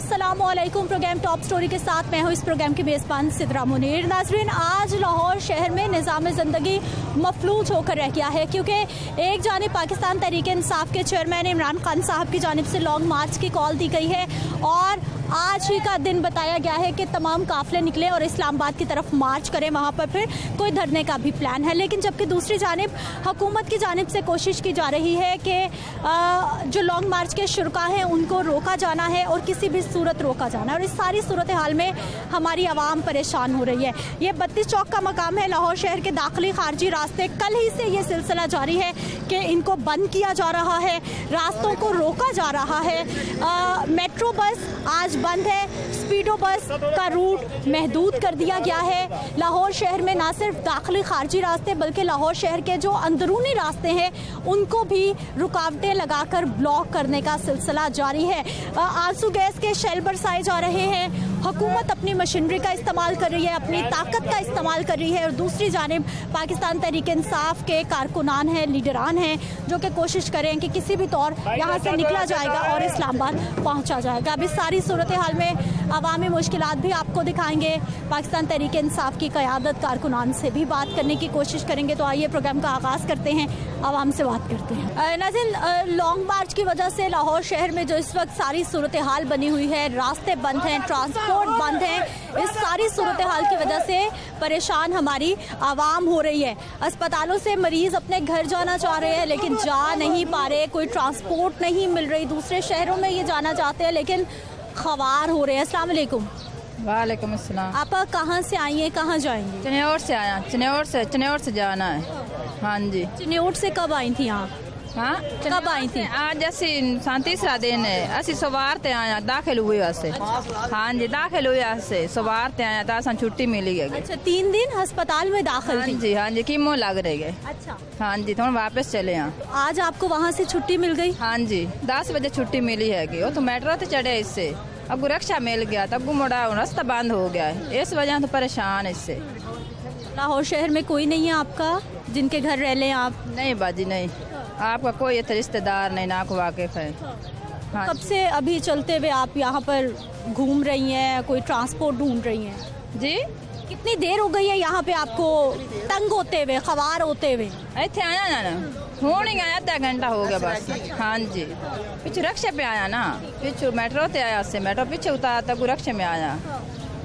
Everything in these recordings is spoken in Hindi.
अस्सलामुअलैकुम। प्रोग्राम टॉप स्टोरी के साथ मैं हूँ इस प्रोग्राम की मेज़बान सिद्रा मुनीर। नाज़रीन, आज लाहौर शहर में निज़ाम ज़िंदगी मफलूज होकर रह गया है, क्योंकि एक जानिब पाकिस्तान तहरीक इंसाफ के चेयरमैन इमरान खान साहब की जानिब से लॉन्ग मार्च की कॉल दी गई है और आज ही का दिन बताया गया है कि तमाम काफ़िले निकले और इस्लामाबाद की तरफ मार्च करें, वहाँ पर फिर कोई धरने का भी प्लान है। लेकिन जबकि दूसरी जानिब हुकूमत की जानिब से कोशिश की जा रही है कि जो लॉन्ग मार्च के शुरा हैं उनको रोका जाना है और किसी भी सूरत रोका जाना है। और इस सारी सूरत हाल में हमारी आवाम परेशान हो रही है। ये 32 चौक का मकाम है। लाहौर शहर के दाखिली खारजी रास्ते कल ही से ये सिलसिला जारी है कि इनको बंद किया जा रहा है, रास्तों को रोका जा रहा है। मेट्रो बस आज बंद है, स्पीडो बस का रूट महदूद कर दिया गया है। लाहौर शहर में ना सिर्फ दाखिली खारजी रास्ते बल्कि लाहौर शहर के जो अंदरूनी रास्ते हैं उनको भी रुकावटें लगाकर ब्लॉक करने का सिलसिला जारी है। आंसू गैस के शेल बरसाए जा रहे हैं। हुकूमत अपनी मशीनरी का इस्तेमाल कर रही है, अपनी ताकत का इस्तेमाल कर रही है और दूसरी जानिब पाकिस्तान तहरीक इंसाफ के कारकुनान हैं, लीडरान हैं जो कि कोशिश करें कि किसी भी तौर यहाँ से निकला जाएगा और इस्लामाबाद पहुँचा जाएगा। अब इस सारी सूरत हाल में अवामी मुश्किलात भी आपको दिखाएंगे। पाकिस्तान तहरीक इंसाफ की क़यादत कारकुनान से भी बात करने की कोशिश करेंगे। तो आइए प्रोग्राम का आगाज़ करते हैं, आवाम से बात करते हैं। नाज़रीन, लॉन्ग मार्च की वजह से लाहौर शहर में जो इस वक्त सारी सूरत हाल बनी हुई है, रास्ते बंद हैं, ट्रांसपोर्ट बंद है, इस सारी सूरत हाल की वजह से परेशान हमारी आवाम हो रही है। अस्पतालों से मरीज़ अपने घर जाना चाह रहे हैं लेकिन जा नहीं पा रहे, कोई ट्रांसपोर्ट नहीं मिल रही। दूसरे शहरों में ये जाना चाहते हैं लेकिन खवार हो रहे हैं। अस्सलाम वालेकुम। वालेकुम अस्सलाम। आप कहाँ से आई हैं, कहाँ जाएंगी? चनेौर से आया, चनेौर से जाना है। हाँ जी। चनेौर से कब आई थी यहाँ? हाँ, कब आई थी? आज ऐसी तीसरा दिन है। असी सवार ते आया, दाखिल हुए वैसे। हाँ जी, दाखिल हुए वैसे सवार ते आया, तासा छुट्टी मिली है। अच्छा, 3 दिन अस्पताल में दाखिल थी? हाँ जी, कीमो लग रही है। अच्छा। हाँ जी, थोड़ा वापस चले यहाँ। आज आपको वहाँ से छुट्टी मिल गई? हाँ जी, 10 बजे छुट्टी मिली है। वो तो मेट्रो से चढ़े, इससे अब रिक्शा मिल गया, तब मुड़ा रास्ता बंद हो गया है, इस वजह से परेशान इससे। लाहौर शहर में कोई नहीं है आपका जिनके घर रह लें आप? नहीं बाजी, नहीं, आपका कोई रिश्तेदार नहीं, ना को वाकिफ है। हाँ। कब से अभी चलते हुए आप यहाँ पर घूम रही हैं, कोई ट्रांसपोर्ट ढूंढ रही हैं? जी, कितनी देर हो गई है यहाँ पे आपको तंग होते हुए, खवार होते हुए? इतने आया ना होने आया, आधा घंटा हो गया बस। हाँ जी, पीछे रिक्शे पे आया ना, पीछे मेट्रो से आया, से मेट्रो पीछे उतारा तब रिक्शे में आया।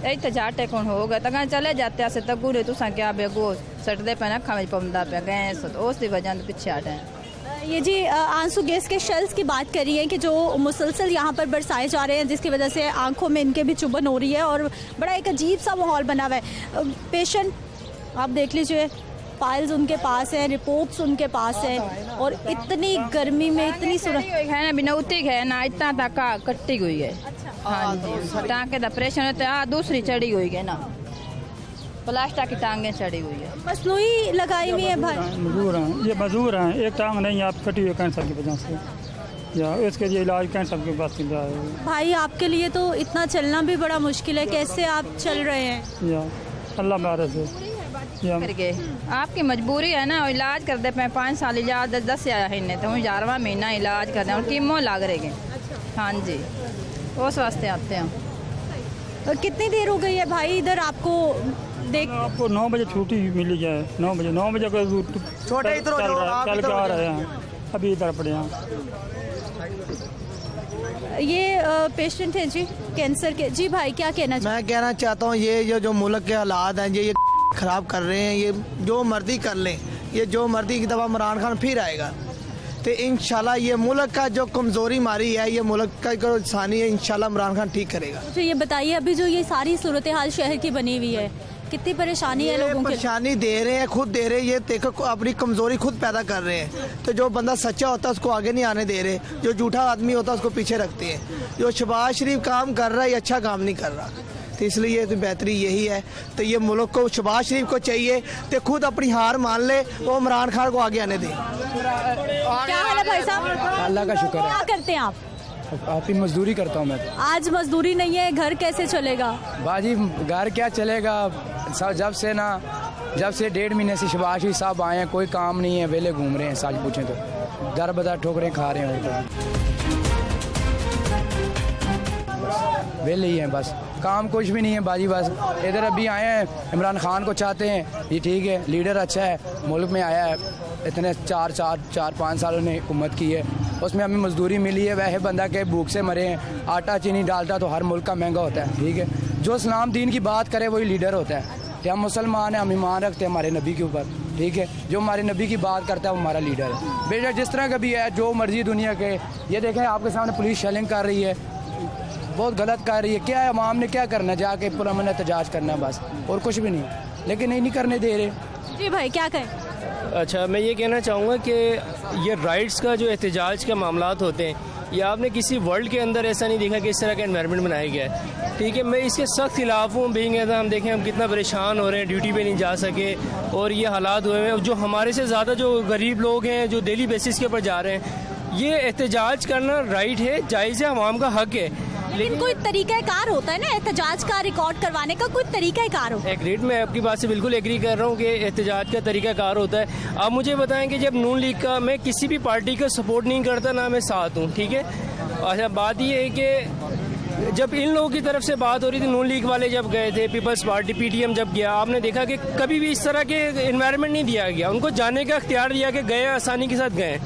इतने जाटे कौन हो गए, तक चले जाते से तक गुरे तुसा क्या बेगो सटदे पे ना खा पौधा पे गए, उस वजह पीछे हटे। ये जी आंसू गैस के शेल्स की बात कर रही है कि जो मुसलसल यहाँ पर बरसाए जा रहे हैं, जिसकी वजह से आंखों में इनके भी चुभन हो रही है और बड़ा एक अजीब सा माहौल बना हुआ है। पेशेंट आप देख लीजिए, फाइल्स उनके पास है, रिपोर्ट्स उनके पास है और इतनी गर्मी में इतनी सूरत है ना, बिनौती है ना, इतना तक कट्टी हुई है। हाँ जी, टाँगे का ऑपरेशन होता है, दूसरी चढ़ी हुई है ना, प्लास्टिक की टांगें चढ़ी हुई है, मसनूई लगाई हुई है। भाई मजबूर हैं, ये मजबूर हैं, एक टांग नहीं आप कटी हुई कैंसर की वजह से, या इसके लिए इलाज कैंसर के पास है। भाई आपके लिए तो इतना चलना भी बड़ा मुश्किल है, कैसे आप चल रहे हैं? या अल्लाह बारह से करके आपकी मजबूरी है ना, इलाज कर दे पे 5 साल इलाज 10 आया है इन्हें, तो 11वां महीना इलाज कर दे, कीमो लग रही है। हाँ जी, उस वास्ते आते हैं। कितनी देर हो गई है भाई इधर आपको देख? आपको 9 बजे छुट्टी मिली जाए, 9 बजे का छोटे इधर चल के आ रहे हैं, अभी इधर पड़े हैं। ये पेशेंट है जी कैंसर के। जी भाई क्या कहना चाहिए? मैं कहना चाहता हूँ ये जो मुल्क के हालात हैं ये खराब कर रहे हैं, ये जो मर्जी कर लें, ये जो मर्जी की दफ़ा इमरान खान फिर आएगा तो इंशाल्लाह ये मुल्क का जो कमज़ोरी मारी है, ये मुल्क का जो इंसानी है, इंशाल्लाह इमरान खान ठीक करेगा। तो ये बताइए, अभी जो ये सारी सूरत हाल शहर की बनी हुई है, कितनी परेशानी है लोगों की? परेशानी दे रहे हैं, खुद दे रहे हैं, ये देखो अपनी कमज़ोरी खुद पैदा कर रहे हैं। तो जो बंदा सच्चा होता है उसको आगे नहीं आने दे रहे, जो झूठा आदमी होता है उसको पीछे रखते हैं। जो शहबाज शरीफ काम कर रहा है ये अच्छा काम नहीं कर रहा, तो इसलिए तो बेहतरी यही है। तो ये मुल्क को शहबाज शरीफ को चाहिए तो खुद अपनी हार मान ले, वो इमरान खान को आगे आने दे। क्या हाल है भाई साहब? अल्लाह का शुक्र है। क्या करते हैं आप? आपकी मजदूरी करता हूँ मैं तो। आज मजदूरी नहीं है, घर कैसे चलेगा? बाजी घर क्या चलेगा, जब से 1.5 महीने से शहबाज शरीफ साहब आए हैं, कोई काम नहीं है, वेले घूम रहे हैं। सच पूछें तो दर बदर ठोकरें खा रहे हैं। वेले ही हैं बस, काम कुछ भी नहीं है बाजी। बस इधर अभी आए हैं, इमरान खान को चाहते हैं, ये ठीक है, लीडर अच्छा है, मुल्क में आया है, इतने 4-5 सालों ने हुकूमत की है, उसमें हमें मजदूरी मिली है। वैसे बंदा के भूख से मरे हैं, आटा चीनी डालता तो हर मुल्क का महंगा होता है, ठीक है। जो इस्लाम दीन की बात करे वही लीडर होता है। कि हम मुसलमान हैं, हम ईमान रखते हैं हमारे नबी के ऊपर, ठीक है। जो हमारे नबी की बात करता है वो हमारा लीडर है। बेशक जिस तरह का भी है, जो मर्जी दुनिया के, ये देखें आपके सामने पुलिस शेलिंग कर रही है, बहुत गलत कर रही है। क्या है, अवाम ने क्या करना है, जाके पुरअमन एहतजाज करना है बस, और कुछ भी नहीं, लेकिन नहीं करने दे रहे। जी भाई क्या कहें? अच्छा, मैं ये कहना चाहूँगा कि ये राइट्स का जो एहतजाज के मामलात होते हैं, ये आपने किसी वर्ल्ड के अंदर ऐसा नहीं देखा कि इस तरह का एनवायरनमेंट बनाया गया है, ठीक है। मैं इसके सख्त खिलाफ हूँ। बीइंग एज हम देखें हम कितना परेशान हो रहे हैं, ड्यूटी पे नहीं जा सके और ये हालात हुए हैं। जो हमारे से ज़्यादा जो गरीब लोग हैं जो डेली बेसिस के ऊपर जा रहे हैं, ये एहतजाज करना राइट है, जायज़ है, आवाम का हक है। लेकिन कोई तरीक़ाकार होता है ना एहतजाज का रिकॉर्ड करवाने का, कोई तरीक़ाकार होता है। एग्रीड, मैं आपकी बात से बिल्कुल एग्री कर रहा हूँ कि एहतजाज का तरीक़ाकार होता है। आप मुझे बताएं कि जब नून लीग का, मैं किसी भी पार्टी का सपोर्ट नहीं करता, ना मैं साथ हूँ, ठीक है। अच्छा, बात ये है कि जब इन लोगों की तरफ से बात हो रही थी, नून लीग वाले जब गए थे, पीपल्स पार्टी PTM जब गया, आपने देखा कि कभी भी इस तरह के इन्वायरमेंट नहीं दिया गया। उनको जाने का इख्तियार दिया कि गए, आसानी के साथ गए,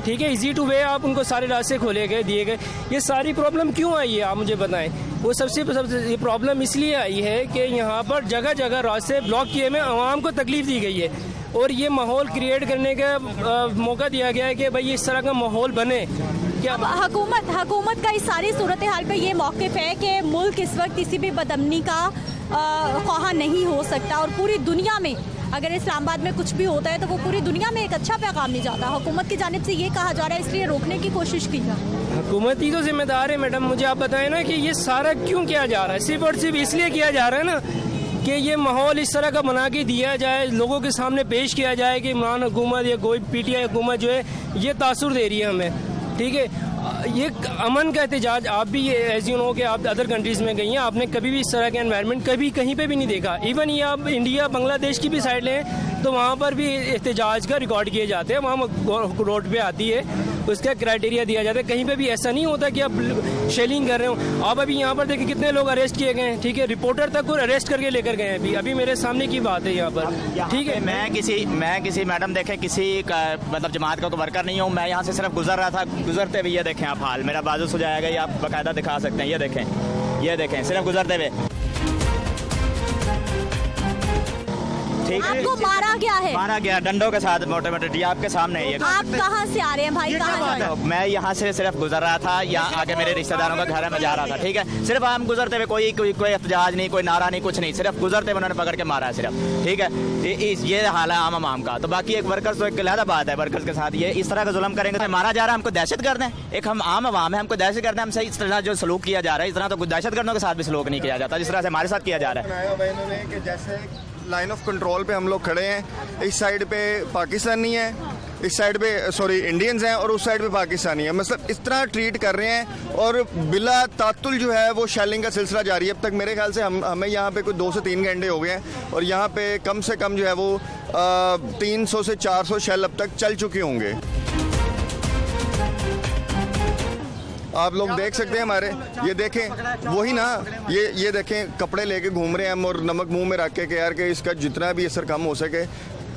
ठीक है, इजी टू वे, आप उनको सारे रास्ते खोले गए, दिए गए। ये सारी प्रॉब्लम क्यों आई है आप मुझे बताएं। वो सबसे ये प्रॉब्लम इसलिए आई है कि यहाँ पर जगह जगह रास्ते ब्लॉक किए में आवाम को तकलीफ दी गई है और ये माहौल क्रिएट करने का मौका दिया गया है कि भाई इस तरह का माहौल बने। क्या हुकूमत का इस सारी सूरत हाल पे ये मौक़िफ़ है कि मुल्क इस वक्त किसी भी बदअमनी का ख्वाह नहीं हो सकता और पूरी दुनिया में अगर इस्लामाबाद में कुछ भी होता है तो वो पूरी दुनिया में एक अच्छा पैगाम नहीं जाता। हुकूमत की जानिब से ये कहा जा रहा है, इसलिए रोकने की कोशिश की जाए। हुकूमत ही तो जिम्मेदार है मैडम। मुझे आप बताएं ना कि ये सारा क्यों किया जा रहा है। सिर्फ और सिर्फ इसलिए किया जा रहा है ना कि ये माहौल इस तरह का बना के दिया जाए, लोगों के सामने पेश किया जाए कि इमरान हुकूमत या कोई PTI हुकूमत जो है ये तासुर दे रही है हमें, ठीक है। ये अमन का एहतजाज, आप भी एज यू नो कि आप अदर कंट्रीज़ में गई हैं, आपने कभी भी इस तरह का एनवायरनमेंट कभी कहीं पे भी नहीं देखा। इवन ये आप इंडिया बांग्लादेश की भी साइड लें तो वहाँ पर भी एहतजाज का रिकॉर्ड किए जाते हैं, वहाँ रोड पे आती है, उसका क्राइटेरिया दिया जाता है। कहीं पे भी ऐसा नहीं होता कि आप शेलिंग कर रहे हो। आप अभी यहाँ पर देखिए कितने लोग अरेस्ट किए गए हैं, ठीक है, रिपोर्टर तक को अरेस्ट करके लेकर गए हैं। अभी मेरे सामने की बात है यहाँ पर, ठीक है। मैं किसी मैडम देखें किसी का मतलब जमात का तो वर्कर नहीं हूँ। मैं यहाँ से सिर्फ गुजर रहा था, गुजरते हुए ये देखें आप हाल, मेरा बाजू सुझाएगा, ये आप बाकायदा दिखा सकते हैं, ये देखें सिर्फ गुजरते हुए। आपको मारा गया है? मारा गया डंडों के साथ, मोटे मोटे, आपके सामने है। आप कहाँ से आ रहे हैं भाई, कहाँ जा रहे हैं? मैं यहाँ से सिर्फ गुजर रहा था, यहाँ आगे मेरे रिश्तेदारों का घर है, मैं जा रहा था, ठीक है। सिर्फ हम गुजरते हुए, कोई एहतजाज नहीं, कोई नारा नहीं, कुछ नहीं, सिर्फ गुजरते हुए उन्होंने पकड़ के मारा है सिर्फ, ठीक है। ये हाल है आम का। तो बाकी एक वर्कर्स तो एक अलग बात है, वर्कर्स के साथ ये इस तरह का जुल्म करेंगे तो मारा जा रहा है, हमको दहशत गर्द है। एक हम आम आवाम है, हमको दहशत गर्द है, हमसे इस तरह जो सलूक किया जा रहा है, इस तरह तो दहशत गर्दों के साथ भी सलूक नहीं किया जाता जिस तरह से हमारे साथ किया जा रहा है। जैसे लाइन ऑफ कंट्रोल पे हम लोग खड़े हैं, इस साइड पे पाकिस्तानी है, इस साइड पे इंडियंस हैं और उस साइड पे पाकिस्तानी है। मतलब इस तरह ट्रीट कर रहे हैं और बिला तातुल जो है वो शेलिंग का सिलसिला जारी है। अब तक मेरे ख्याल से हमें यहाँ पे कोई 2 से 3 घंटे हो गए हैं और यहाँ पे कम से कम जो है वो 300 से 400 शेल अब तक चल चुके होंगे। आप लोग देख सकते हैं हमारे, ये देखें वही ना, ये देखें कपड़े लेके घूम रहे हैं हम और नमक मुंह में रख के यार कि इसका जितना भी असर कम हो सके।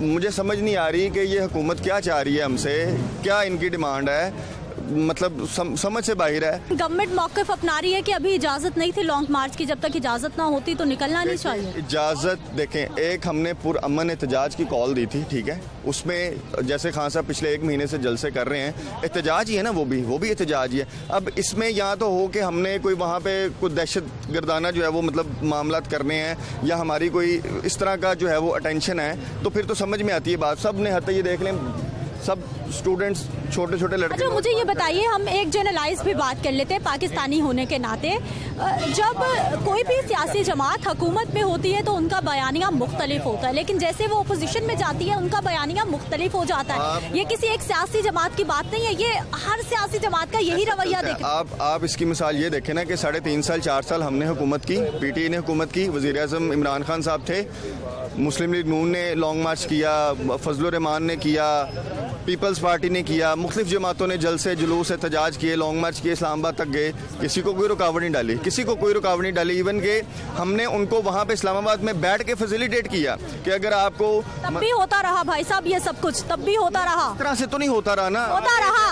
मुझे समझ नहीं आ रही कि ये हुकूमत क्या चाह रही है हमसे, क्या इनकी डिमांड है, मतलब समझ से बाहर है। गवर्नमेंट मौक़िफ़ अपना रही है कि अभी इजाज़त नहीं थी लॉन्ग मार्च की, जब तक इजाज़त ना होती तो निकलना नहीं चाहिए। इजाज़त देखें, एक हमने पुरअमन एहतजाज की कॉल दी थी, ठीक है, उसमें जैसे खान साहब पिछले 1 महीने से जलसे कर रहे हैं, एहतजाज ही है ना, वो भी एहतजाज ही है। अब इसमें या तो हो कि हमने कोई वहाँ पे कोई दहशत गर्दाना जो है वो मतलब मामलात करने हैं या हमारी कोई इस तरह का जो है वो अटेंशन है, तो फिर तो समझ में आती है बात। सब ने हत्या, ये देख लें, सब स्टूडेंट्स, छोटे छोटे लड़के। अच्छा, मुझे ये बताइए, हम एक जनरलाइज भी बात कर लेते हैं पाकिस्तानी होने के नाते। जब कोई भी सियासी जमात हुकूमत में होती है तो उनका बयानिया मुख्तलिफ होता है, लेकिन जैसे वो अपोजिशन में जाती है उनका बयानिया मुख्तलिफ हो जाता है। ये किसी एक सियासी जमात की बात नहीं है, ये हर सियासी जमात का यही रवैया देखें। आप इसकी मिसाल ये देखें ना कि 3.5 साल 4 साल हमने हुकूमत की, PTI ने हुकूमत की, वज़ीर आज़म इमरान खान साहब थे, मुस्लिम लीग नून ने लॉन्ग मार्च किया, फजलुर रहमान ने किया, पीपल्स पार्टी ने किया, मुख्तलिफ जमातों ने जलसे जुलूस एहतजाज किए, लॉन्ग मार्च किए, इस्लामाबाद तक गए, किसी को कोई रुकावट नहीं डाली, किसी को कोई रुकावट नहीं डाली। इवन के हमने उनको वहाँ पे इस्लामाबाद में बैठ के फैसिलिटेट किया कि अगर आपको तब भी होता रहा भाई साहब ये सब कुछ, तब भी होता रहा। इस तरह से तो नहीं होता रहा ना, होता रहा,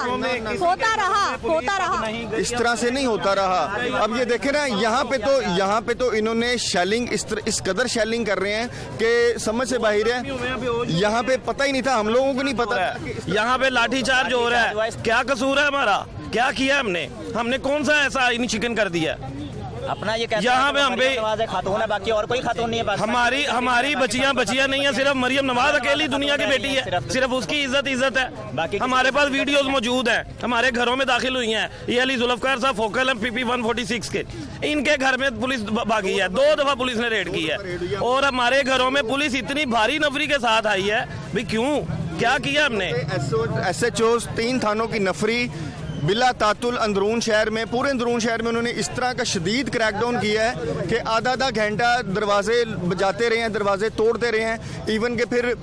होता रहा, होता रहा। इस तरह से नहीं होता रहा। अब ये देखे ना, यहाँ पे तो इन्होंने शेलिंग इस कदर शेलिंग कर रहे हैं कि समझ से बाहर है। यहाँ पे पता ही नहीं था, हम लोगों को नहीं पता। यहाँ पे लाठीचार्ज हो रहा है, क्या कसूर है हमारा, क्या किया हमने कौन सा ऐसा इनिशिएटिव कर दिया? अपना ये यहाँ पे हम पे खातून है, बाकी और कोई खातून नहीं है। हमारी बचियां नहीं है, सिर्फ मरियम नवाज अकेली दुनिया की बेटी है, सिर्फ उसकी इज्जत है। हमारे पास वीडियोस मौजूद है, हमारे घरों में दाखिल हुई हैं। ये अली जुल्फकार साहब फोकल है PP 146 के, इनके घर में पुलिस भागी है, 2 दफा पुलिस ने रेड की है। और हमारे घरों में पुलिस इतनी भारी नफरी के साथ आई है भाई, क्यों, क्या किया हमने? SHO 3 थानों की नफरी बिला तातुल अंदरून शहर में, पूरे अंदरून शहर में उन्होंने इस तरह का शदीद क्रैकडाउन किया है कि आधा घंटा दरवाजे बजाते रहे हैं, दरवाजे तोड़ते रहे हैं। इवन के फिर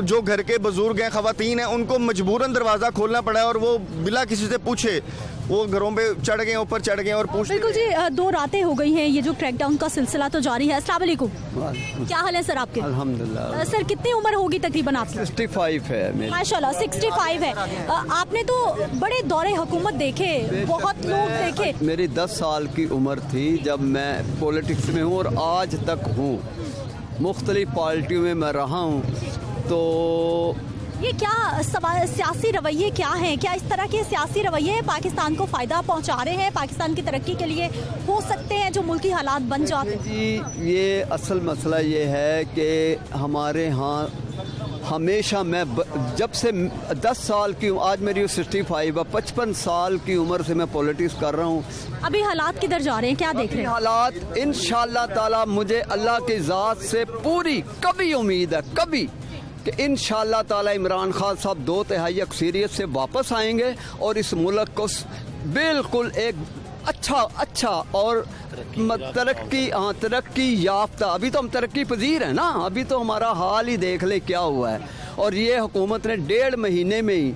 जो घर के बुजुर्ग हैं, खवातीन हैं, उनको मजबूरन दरवाज़ा खोलना पड़ा है और वो बिला किसी से पूछे वो घरों पे चढ़ गए, ऊपर चढ़ गए और पूछ। बिल्कुल जी, 2 रातें हो गई हैं, ये जो क्रैकडाउन का सिलसिला तो जारी है। अस्सलाम वालेकुम, क्या हाल है सर आपके? अल्हम्दुलिल्लाह। सर कितनी उम्र होगी तकरीबन आपकी? 65 है मेरी। माशाल्लाह 65 है। आपने तो बड़े दौरे हुकूमत देखे, बहुत लोग देखे। मेरी 10 साल की उम्र थी जब मैं पॉलिटिक्स में हूँ और आज तक हूँ, मुख्तलिफ पार्टियों में मैं रहा हूँ। तो ये क्या सियासी रवैये क्या हैं? क्या इस तरह के सियासी रवैये पाकिस्तान को फ़ायदा पहुंचा रहे हैं, पाकिस्तान की तरक्की के लिए हो सकते हैं जो मुल्की हालात बन जाते हैं? जी, ये असल मसला ये है कि हमारे यहाँ हमेशा मैं जब से 10 साल की, आज मेरी 65 है, 55 साल की उम्र से मैं पॉलिटिक्स कर रहा हूँ। अभी हालात किधर जा रहे हैं, क्या देख रहे हैं? हालात इंशाअल्लाह ताला, मुझे अल्लाह की ज़ात से पूरी कभी उम्मीद है, कभी, कि इंशाअल्लाह ताला इमरान खान साहब 2/3 अक्सरियत से वापस आएंगे और इस मुल्क को बिल्कुल एक अच्छा और तरक्की याफ्ता, अभी तो हम तरक्की पजीर हैं ना, अभी तो हमारा हाल ही देख ले क्या हुआ है। और ये हुकूमत ने 1.5 महीने में ही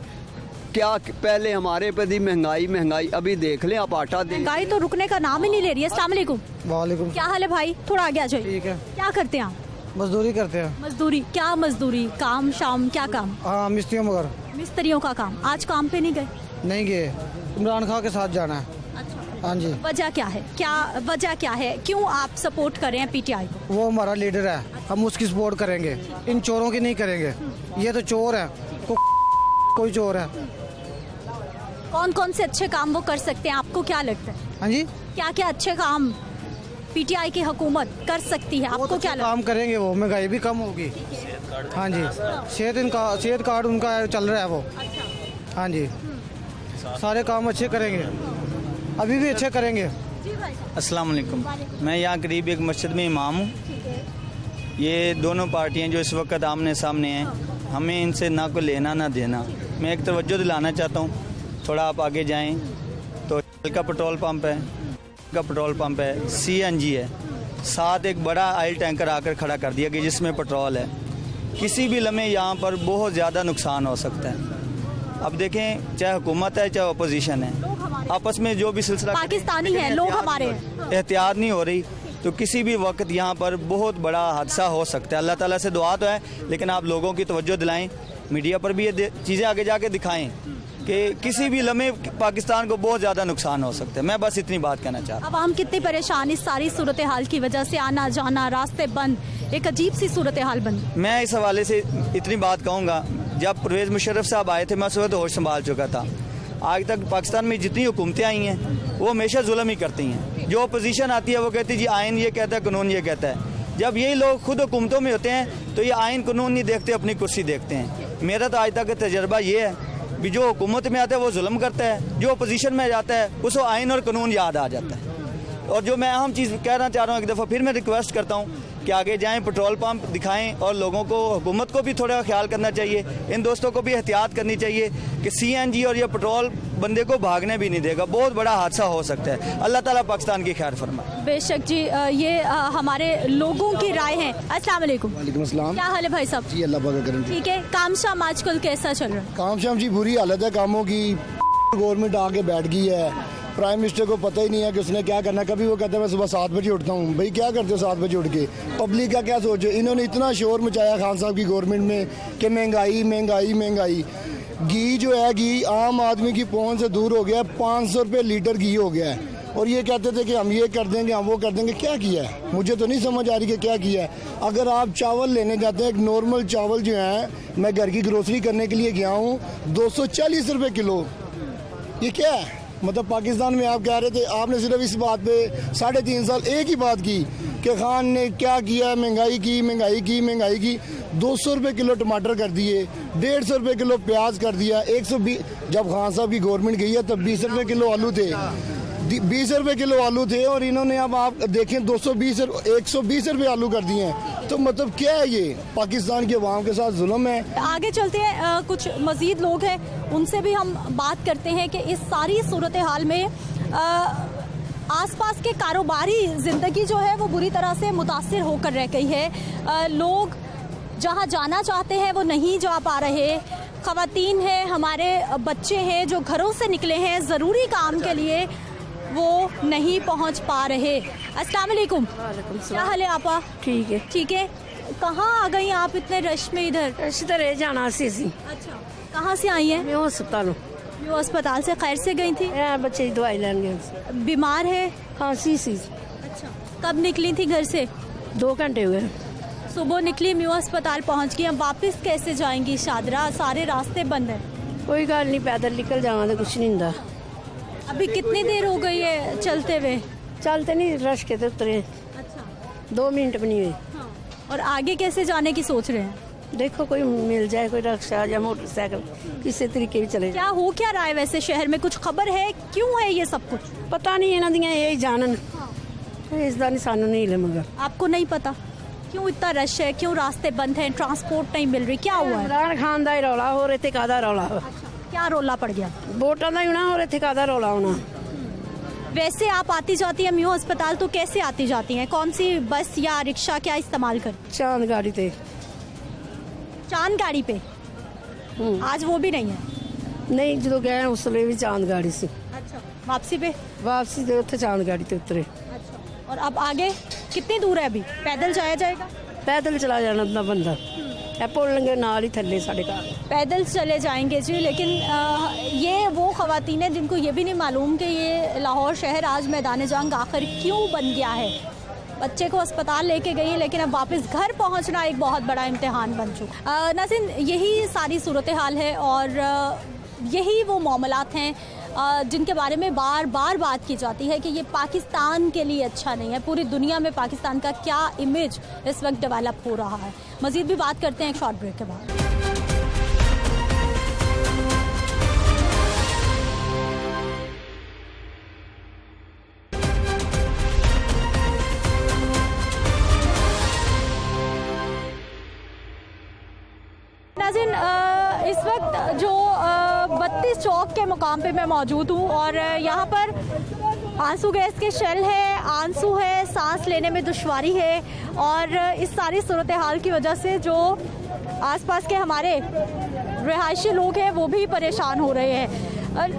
क्या, पहले हमारे पे दी महंगाई, अभी देख लें आप, आटा दे, महंगाई तो रुकने का नाम ही नहीं ले रही है। अस्सलाम वालेकुम। वालेकुम। क्या हाल है भाई? थोड़ा आगे आ जाइए। ठीक है। क्या करते हैं आप? मजदूरी करते हैं। मजदूरी? क्या मजदूरी? काम शाम क्या काम? हाँ, मिस्त्रियों मगर। मिस्त्रियों का काम। आज काम पे नहीं गए? नहीं गए, इमरान खान के साथ जाना है। अच्छा। हाँ जी। वजह क्या है? वजह क्या है? क्यों आप सपोर्ट कर रहे हैं PTI को? वो हमारा लीडर है, हम उसकी सपोर्ट करेंगे, इन चोरों की नहीं करेंगे। ये तो चोर है, कोई चोर है। कौन कौन से अच्छे काम वो कर सकते हैं, आपको क्या लगता है? हाँ जी, क्या क्या अच्छे काम PTI की हुकूमत कर सकती है, आपको क्या लगता है? काम करेंगे वो, महंगाई भी कम होगी। हाँ जी, सेहत कार्ड उनका चल रहा है वो। हाँ जी, सारे काम अच्छे करेंगे, अभी भी अच्छे करेंगे। अस्सलाम वालेकुम। मैं यहाँ करीब एक मस्जिद में इमाम हूँ। ये दोनों पार्टियाँ जो इस वक्त आमने सामने हैं, हमें इनसे ना कोई लेना ना देना। मैं एक तवज्जो दिलाना चाहता हूँ, थोड़ा आप आगे जाएं तो का पेट्रोल पंप है, CNG है, साथ एक बड़ा ऑयल टैंकर आकर खड़ा कर दिया गया जिसमें पेट्रोल है। किसी भी लम्हे यहाँ पर बहुत ज़्यादा नुकसान हो सकता है। अब देखें, चाहे हुकूमत है चाहे अपोजिशन है, आपस में जो भी सिलसिला पाकिस्तानी है, लोग हमारे एहतियात नहीं हो रही तो किसी भी वक्त यहाँ पर बहुत बड़ा हादसा हो सकता है। अल्लाह ताला से दुआ तो है, लेकिन आप लोगों की तवज्जो दिलाएं, मीडिया पर भी ये चीज़ें आगे जाके दिखाएं कि किसी भी लम्हे पाकिस्तान को बहुत ज़्यादा नुकसान हो सकता है। मैं बस इतनी बात कहना चाहता हूँ। अब हम कितनी परेशान, इस सारी सूरत हाल की वजह से, आना जाना, रास्ते बंद, एक अजीब सी सूरत हाल बनी। मैं इस हवाले से इतनी बात कहूँगा, जब परवेज़ मुशर्रफ साहब आए थे मैं उस वक्त होश संभाल चुका था। आज तक पाकिस्तान में जितनी हुकूमतें आई हैं वो हमेशा जुल्म ही करती हैं। जो अपोजिशन आती है वो कहती है जी आइन ये कहता है, कानून ये कहता है। जब यही लोग खुद हुकूमतों में होते हैं तो ये आइन कानून नहीं देखते, अपनी कुर्सी देखते हैं। मेरा तो आज तक का तजर्बा ये है कि जो हुकूमत में आता है वो जुल्म करता है, जो अपोजिशन में जाता है उसको आइन और कानून याद आ जाता है। और जो मैं अहम चीज़ कहना चाह रहा हूँ, एक दफ़ा फिर मैं रिक्वेस्ट करता हूँ कि आगे जाएं, पेट्रोल पंप दिखाएं और लोगों को, हुकूमत को भी थोड़ा ख्याल करना चाहिए, इन दोस्तों को भी एहतियात करनी चाहिए कि CNG और ये पेट्रोल बंदे को भागने भी नहीं देगा, बहुत बड़ा हादसा हो सकता है। अल्लाह ताला पाकिस्तान की खैर फरमाए। बेशक जी, ये हमारे लोगों की राय है। अस्सलाम वालेकुम। वालेकुम अस्सलाम। क्या हाल है भाई साहब? जी अल्लाह पाक का करम। ठीक है। काम शाम आजकल कैसा चल रहा है? काम शाम जी बुरी हालत है कामों की। गवर्नमेंट आके बैठ गई है, प्राइम मिनिस्टर को पता ही नहीं है कि उसने क्या करना। कभी वो कहता है मैं सुबह 7 बजे उठता हूँ, भाई क्या करते हो 7 बजे उठ के? पब्लिक का क्या सोचे? इन्होंने इतना शोर मचाया खान साहब की गवर्नमेंट में कि महंगाई महंगाई महंगाई। घी जो है, घी आम आदमी की पहुँच से दूर हो गया, 500 रुपये लीटर घी हो गया है। और ये कहते थे कि हम ये कर देंगे, हम वो कर देंगे। क्या किया है मुझे तो नहीं समझ आ रही कि क्या किया है। अगर आप चावल लेने जाते हैं, एक नॉर्मल चावल जो है, मैं घर की ग्रोसरी करने के लिए गया हूँ, 240 रुपये किलो। ये क्या है? मतलब पाकिस्तान में आप कह रहे थे, आपने सिर्फ इस बात पे 3.5 साल एक ही बात की कि खान ने क्या किया, महंगाई की महंगाई की महंगाई की। 200 रुपये किलो टमाटर कर दिए, 150 रुपये किलो प्याज कर दिया, 120। जब खान साहब की गवर्नमेंट गई है तब 20 रुपये किलो आलू थे, 20 रुपये किलो आलू थे, और इन्होंने अब आप देखें 120 रुपये आलू कर दिए हैं। तो मतलब क्या है ये? पाकिस्तान के अवाम के साथ जुल्म है। आगे चलते हैं, कुछ मजीद लोग हैं, उनसे भी हम बात करते हैं कि इस सारी सूरत हाल में आसपास के कारोबारी ज़िंदगी जो है वो बुरी तरह से मुतासिर होकर रह गई है। लोग जहाँ जाना चाहते हैं वो नहीं जा पा रहे। ख़वातीन हैं, हमारे बच्चे हैं जो घरों से निकले हैं ज़रूरी काम के लिए, वो नहीं पहुंच पा रहे। अस्सलाम वालेकुम। क्या हाल है आपा? ठीक है। ठीक है। कहाँ आ गई आप इतने रश में? इधर जाना सी। अच्छा, कहाँ से आई हैं? मैं अस्पताल अस्पताल से खैर से गई थी? बच्चे की दवाई लेने गए। बीमार है? खांसी सी। अच्छा, कब निकली थी घर से? 2 घंटे हुए। सुबह निकली, म्यू अस्पताल पहुँच गई। अब वापस कैसे जाएंगी शादरा? सारे रास्ते बंद हैं। कोई गल नहीं, पैदल निकल जावा तो कुछ नहीं होता। अभी कितनी देर हो गई है चलते हुए? चलते नहीं, रश के तो उतरे। अच्छा, 2 मिनट भी नहीं हुए। हाँ। और आगे कैसे जाने की सोच रहे हैं? देखो कोई मिल जाए, कोई रिक्शा या मोटरसाइकिल, किसी तरीके भी चले। क्या हो क्या रहा है वैसे शहर में? कुछ खबर है? क्यों है ये सब कुछ? पता नहीं, इन्हों दियां यही जानन, इसका नहीं सानू नहीं ले। मगर आपको नहीं पता क्यों इतना रश है? क्यों रास्ते बंद हैं? ट्रांसपोर्ट नहीं मिल रही? क्या हुआ है? इमरान खान का ही रौला हो रहे थे। कादा रौला? क्या रौला पड़ गया? वोटा का ही होना, हो रहे थे कादा रौला होना। वैसे आप आती जाती हैं म्यू अस्पताल तो कैसे आती जाती हैं? कौन सी बस या रिक्शा क्या इस्तेमाल कर? चांद गाड़ी थे। चांद गाड़ी पे? आज वो भी नहीं है? नहीं, जो गए उस समय भी चांद गाड़ी से। अच्छा, वापसी पे? वापसी तो उत्थे चांद गाड़ी ते उतरे। अच्छा, और अब आगे कितनी दूर है? अभी पैदल जाया जाएगा? पैदल चला जाना अपना बंदा, पुल लंगे नाल ही थले साढ़े घर। पैदल चले जाएंगे जी। लेकिन ये वो ख़वातीन हैं जिनको ये भी नहीं मालूम कि ये लाहौर शहर आज मैदान जंग आखिर क्यों बन गया है। बच्चे को अस्पताल लेके गई लेकिन अब वापस घर पहुंचना एक बहुत बड़ा इम्तिहान बन चुका। नाज़रीन, यही सारी सूरत हाल है और यही वो मामलात हैं जिनके बारे में बार बार बात की जाती है कि ये पाकिस्तान के लिए अच्छा नहीं है। पूरी दुनिया में पाकिस्तान का क्या इमेज इस वक्त डेवलप हो रहा है। मज़ीद भी बात करते हैं एक शॉर्ट ब्रेक के बाद। नाज़रीन, इस वक्त जो 32 चौक के मुकाम पे मैं मौजूद हूँ और यहाँ पर आंसू गैस के शेल है, आंसू है, सांस लेने में दुश्वारी है और इस सारी सूरत हाल की वजह से जो आसपास के हमारे रिहायशी लोग हैं वो भी परेशान हो रहे हैं।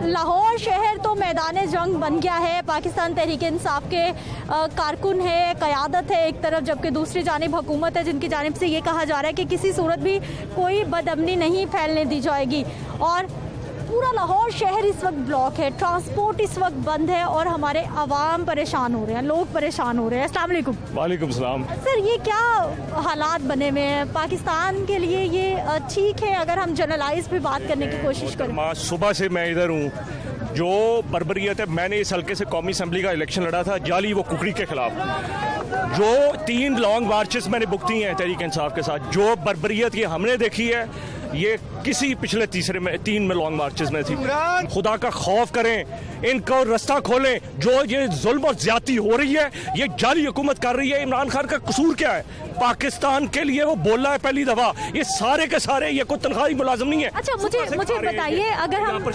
लाहौर शहर तो मैदान जंग बन गया है। पाकिस्तान तहरीक इंसाफ के कारकुन है, क़यादत है एक तरफ, जबकि दूसरी जानिब हुकूमत है जिनकी जानिब से ये कहा जा रहा है कि किसी सूरत भी कोई बदअमनी नहीं फैलने दी जाएगी। और पूरा लाहौर शहर इस वक्त ब्लॉक है, ट्रांसपोर्ट इस वक्त बंद है और हमारे अवाम परेशान हो रहे हैं, लोग परेशान हो रहे हैं। अस्सलाम वालेकुम। वालेकुम सलाम। सर, ये क्या हालात बने हुए हैं पाकिस्तान के लिए? ये ठीक है अगर हम जनरलाइज भी बात करने की कोशिश करें? सुबह से मैं इधर हूँ। जो बर्बरियत है, मैंने इस हल्के से कौमी असम्बली का इलेक्शन लड़ा था जाली वो कुकड़ी के खिलाफ। जो 3 लॉन्ग मार्चेस मैंने बुकती हैं तहरीक इंसाफ के साथ, जो बर्बरियत ये हमने देखी है, ये किसी पिछले 3 में लॉन्ग मार्चेस में थी। खुदा का खौफ करें, इनको रास्ता खोलें। जो ये जुल्म और ज्यादती हो रही है, ये जाली हुकूमत कर रही है। इमरान खान का कसूर क्या है? पाकिस्तान के लिए वो बोला है पहली दफा। ये सारे के सारे ये कोई तनख्वाही मुलाजिम नहीं है। अच्छा, मुझे बताइए, अगर हम